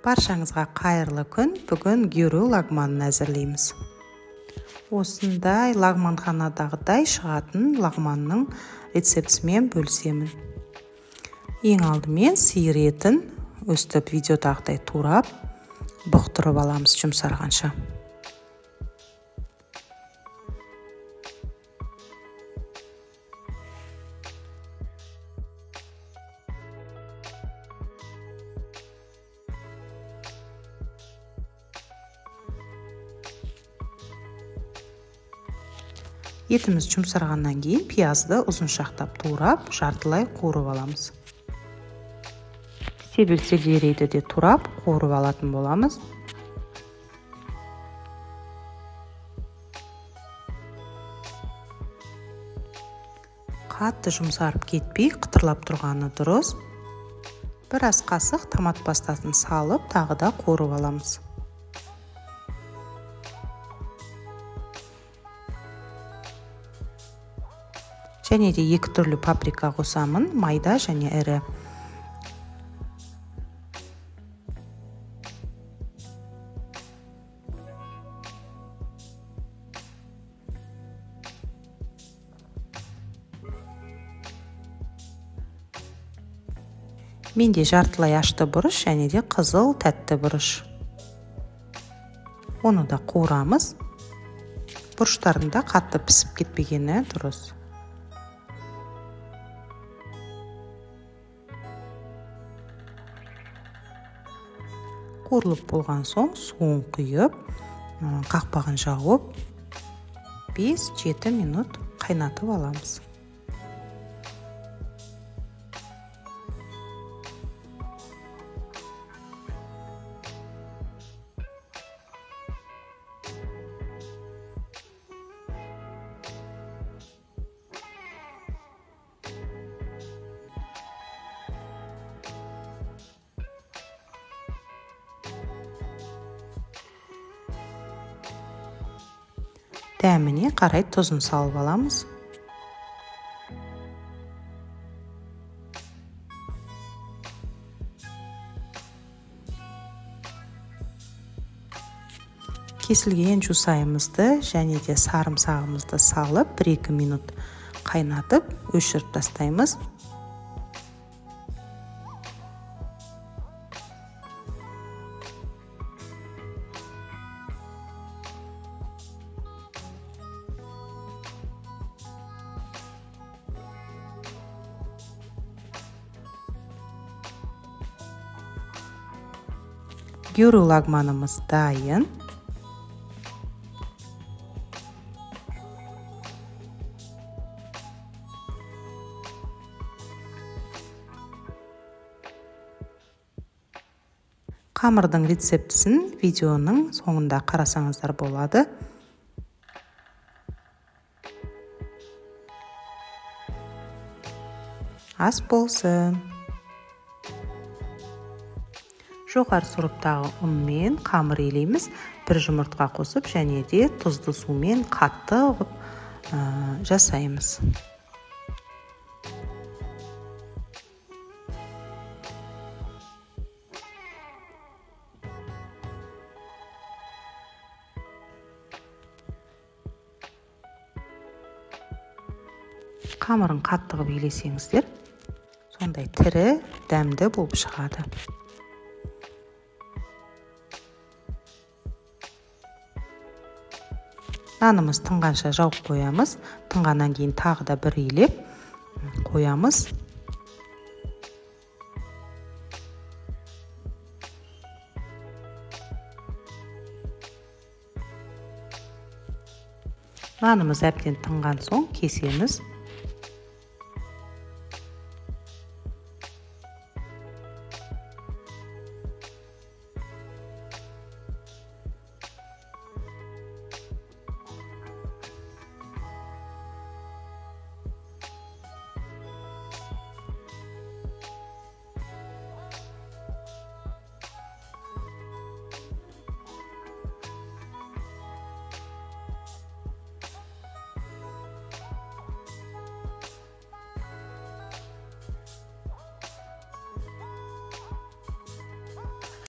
Баршаңызға қайырлы күн. Бүгін гюру лагманын әзірлейміз. Осындай лагманханадағыдай шығатын лагманның рецептісімен бөлісемін. Ең алдымен сиыр етін өстіп видеодағыдай турап, бұқтырып аламыз жұмсарғанша. Етіміз жұмсарғаннан кейін пиязды ұзыншақтап турап, жартылай қуырып аламыз. Себіл сельдерейді де турап, қуырып алатын боламыз. Қатты жұмсарып кетпей, қытырлап тұрғаны дұрыс. Бір ас қасық томат пастасын салып, тағы да қуырып аламыз. Және де екі түрлі паприка қосамын, майда және ірі. Менде жартылай ашты бұрыш және де қызыл тәтті бұрыш. Оны да қуырамыз. Бұрыштарында қатты пісіп кетпегені дұрыс. Қуырылып болған соң суын құйып, қақпағын жауып, 5-7 минут қайнатып аламыз. Дәміне қарай тұзын салып аламыз. Кесілген жусайымызды және де сарымсағымызды салып 1-2 минут қайнатып, өшіріп тастаймыз. Гюру лагманымыз дайын. Қамырдың рецептісін видеоның соңында қарасаңыздар болады. Ас болсын. Жоғары сұрыптағы ұнмен қамыр елейміз. Бір жұмыртқа қосып және де тұзды сумен қатты жасаймыз. Қамырын қатты қылып елесеңіздер, сондай тірі, дәмді болып шығады. Нанымыз тыңғанша жауып қоямыз. Тыңғаннан кейін тағы да бір елеп қоямыз. Нанымыз әбден тыңған соң кесеміз.